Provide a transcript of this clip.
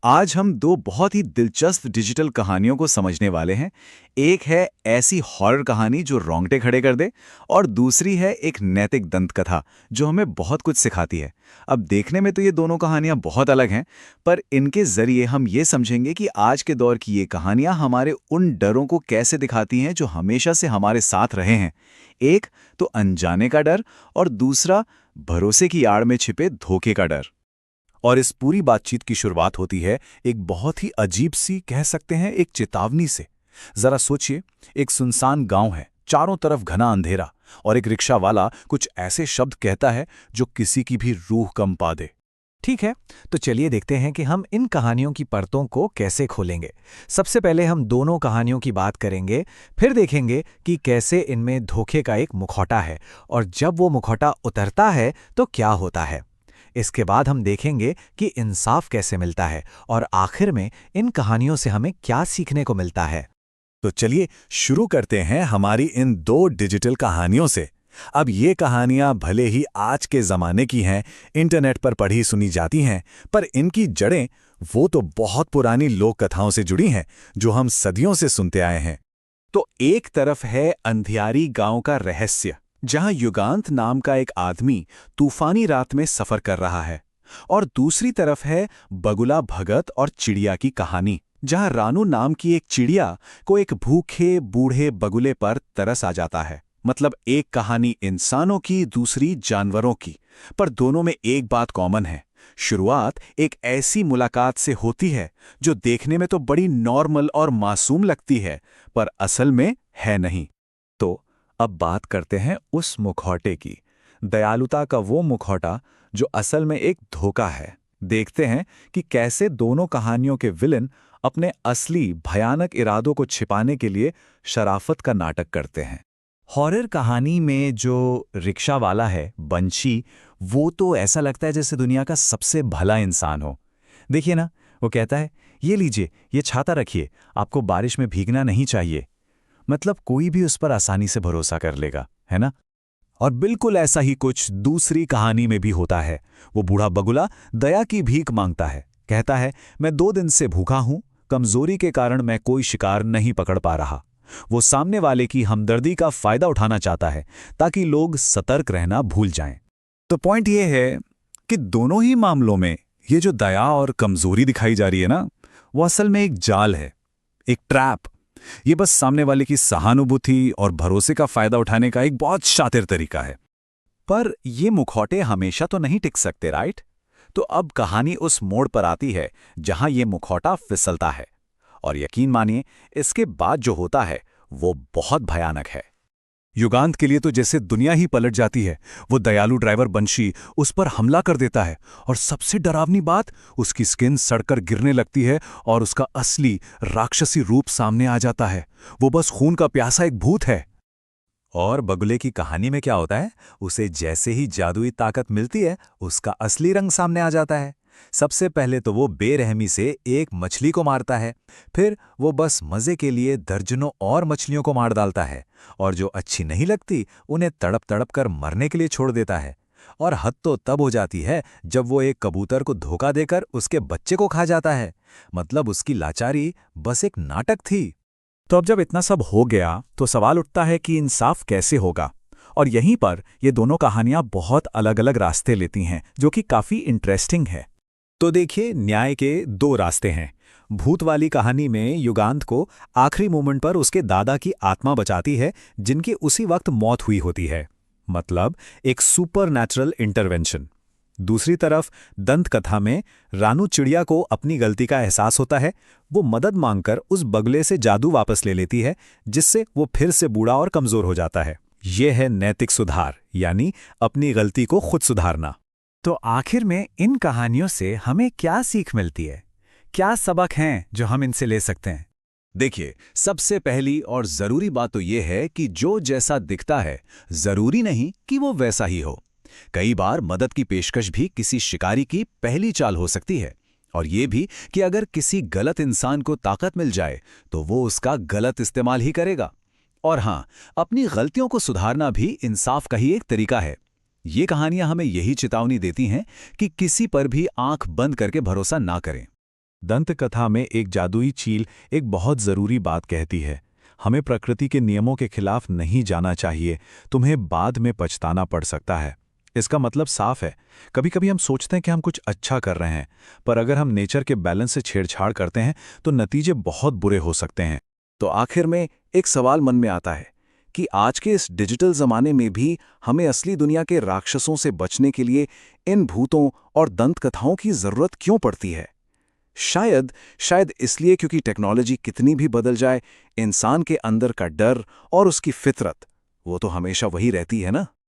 आज हम दो बहुत ही दिलचस्प डिजिटल कहानियों को समझने वाले हैं। एक है ऐसी हॉरर कहानी जो रोंगटे खड़े कर दे, और दूसरी है एक नैतिक दंतकथा जो हमें बहुत कुछ सिखाती है। अब देखने में तो ये दोनों कहानियां बहुत अलग हैं, पर इनके जरिए हम ये समझेंगे कि आज के दौर की ये कहानियां हमारे उन डरों को कैसे दिखाती हैं जो हमेशा से हमारे साथ रहे हैं। एक तो अनजाने का डर, और दूसरा भरोसे की आड़ में छिपे धोखे का डर। और इस पूरी बातचीत की शुरुआत होती है एक बहुत ही अजीब सी, कह सकते हैं, एक चेतावनी से। जरा सोचिए, एक सुनसान गांव है, चारों तरफ घना अंधेरा, और एक रिक्शा वाला कुछ ऐसे शब्द कहता है जो किसी की भी रूह कंपा दे। ठीक है, तो चलिए देखते हैं कि हम इन कहानियों की परतों को कैसे खोलेंगे। सबसे पहले हम दोनों कहानियों की बात करेंगे, फिर देखेंगे कि कैसे इनमें धोखे का एक मुखौटा है, और जब वो मुखौटा उतरता है तो क्या होता है। इसके बाद हम देखेंगे कि इंसाफ कैसे मिलता है, और आखिर में इन कहानियों से हमें क्या सीखने को मिलता है। तो चलिए शुरू करते हैं हमारी इन दो डिजिटल कहानियों से। अब ये कहानियां भले ही आज के ज़माने की हैं, इंटरनेट पर पढ़ी सुनी जाती हैं, पर इनकी जड़ें वो तो बहुत पुरानी लोक कथाओं से जुड़ी हैं जो हम सदियों से सुनते आए हैं। तो एक तरफ है अंधियारी गांव का रहस्य, जहां युगांत नाम का एक आदमी तूफानी रात में सफर कर रहा है, और दूसरी तरफ है बगुला भगत और चिड़िया की कहानी, जहां रानू नाम की एक चिड़िया को एक भूखे बूढ़े बगुले पर तरस आ जाता है। मतलब एक कहानी इंसानों की, दूसरी जानवरों की, पर दोनों में एक बात कॉमन है। शुरुआत एक ऐसी मुलाकात से होती है जो देखने में तो बड़ी नॉर्मल और मासूम लगती है, पर असल में है नहीं। तो अब बात करते हैं उस मुखौटे की, दयालुता का वो मुखौटा जो असल में एक धोखा है। देखते हैं कि कैसे दोनों कहानियों के विलेन अपने असली भयानक इरादों को छिपाने के लिए शराफत का नाटक करते हैं। हॉरर कहानी में जो रिक्शा वाला है, बंशी, वो तो ऐसा लगता है जैसे दुनिया का सबसे भला इंसान हो। देखिए ना, वो कहता है, ये लीजिए, ये छाता रखिए, आपको बारिश में भीगना नहीं चाहिए। मतलब कोई भी उस पर आसानी से भरोसा कर लेगा, है ना। और बिल्कुल ऐसा ही कुछ दूसरी कहानी में भी होता है। वो बूढ़ा बगुला दया की भीख मांगता है, कहता है, मैं 2 दिन से भूखा हूं, कमजोरी के कारण मैं कोई शिकार नहीं पकड़ पा रहा। वो सामने वाले की हमदर्दी का फायदा उठाना चाहता है ताकि लोग सतर्क रहना भूल जाएं। तो पॉइंट ये है कि दोनों ही मामलों में ये जो दया और कमजोरी दिखाई जा रही है ना, वो असल में एक जाल है, एक ट्रैप। ये बस सामने वाले की सहानुभूति और भरोसे का फायदा उठाने का एक बहुत शातिर तरीका है। पर ये मुखौटे हमेशा तो नहीं टिक सकते, राइट? तो अब कहानी उस मोड़ पर आती है जहां ये मुखौटा फिसलता है, और यकीन मानिए, इसके बाद जो होता है वो बहुत भयानक है। युगांत के लिए तो जैसे दुनिया ही पलट जाती है। वो दयालु ड्राइवर बंशी उस पर हमला कर देता है, और सबसे डरावनी बात, उसकी स्किन सड़कर गिरने लगती है और उसका असली राक्षसी रूप सामने आ जाता है। वो बस खून का प्यासा एक भूत है। और बगुले की कहानी में क्या होता है, उसे जैसे ही जादुई ताकत मिलती है, उसका असली रंग सामने आ जाता है। सबसे पहले तो वो बेरहमी से एक मछली को मारता है, फिर वो बस मजे के लिए दर्जनों और मछलियों को मार डालता है, और जो अच्छी नहीं लगती उन्हें तड़प तड़प कर मरने के लिए छोड़ देता है। और हद तो तब हो जाती है जब वो एक कबूतर को धोखा देकर उसके बच्चे को खा जाता है। मतलब उसकी लाचारी बस एक नाटक थी। तो अब जब इतना सब हो गया तो सवाल उठता है कि इंसाफ कैसे होगा। और यहीं पर ये दोनों कहानियां बहुत अलग अलग रास्ते लेती हैं, जो कि काफी इंटरेस्टिंग है। तो देखिए, न्याय के 2 रास्ते हैं। भूत वाली कहानी में युगांत को आखिरी मोमेंट पर उसके दादा की आत्मा बचाती है, जिनकी उसी वक्त मौत हुई होती है। मतलब एक सुपरनैचुरल इंटरवेंशन। दूसरी तरफ दंत कथा में रानू चिड़िया को अपनी गलती का एहसास होता है। वो मदद मांगकर उस बगले से जादू वापस ले लेती है, जिससे वो फिर से बूढ़ा और कमजोर हो जाता है। यह है नैतिक सुधार, यानी अपनी गलती को खुद सुधारना। तो आखिर में इन कहानियों से हमें क्या सीख मिलती है? क्या सबक हैं जो हम इनसे ले सकते हैं? देखिए, सबसे पहली और जरूरी बात तो यह है कि जो जैसा दिखता है, जरूरी नहीं कि वो वैसा ही हो। कई बार मदद की पेशकश भी किसी शिकारी की पहली चाल हो सकती है, और ये भी कि अगर किसी गलत इंसान को ताकत मिल जाए तो वो उसका गलत इस्तेमाल ही करेगा। और हां, अपनी गलतियों को सुधारना भी इंसाफ का ही एक तरीका है। ये कहानियां हमें यही चेतावनी देती हैं कि किसी पर भी आंख बंद करके भरोसा ना करें। दंत कथा में एक जादुई चील एक बहुत जरूरी बात कहती है। हमें प्रकृति के नियमों के खिलाफ नहीं जाना चाहिए, तुम्हें बाद में पछताना पड़ सकता है। इसका मतलब साफ है, कभी कभी हम सोचते हैं कि हम कुछ अच्छा कर रहे हैं, पर अगर हम नेचर के बैलेंस से छेड़छाड़ करते हैं तो नतीजे बहुत बुरे हो सकते हैं। तो आखिर में एक सवाल मन में आता है कि आज के इस डिजिटल जमाने में भी हमें असली दुनिया के राक्षसों से बचने के लिए इन भूतों और दंत कथाओं की जरूरत क्यों पड़ती है? शायद इसलिए क्योंकि टेक्नोलॉजी कितनी भी बदल जाए, इंसान के अंदर का डर और उसकी फितरत वो तो हमेशा वही रहती है ना।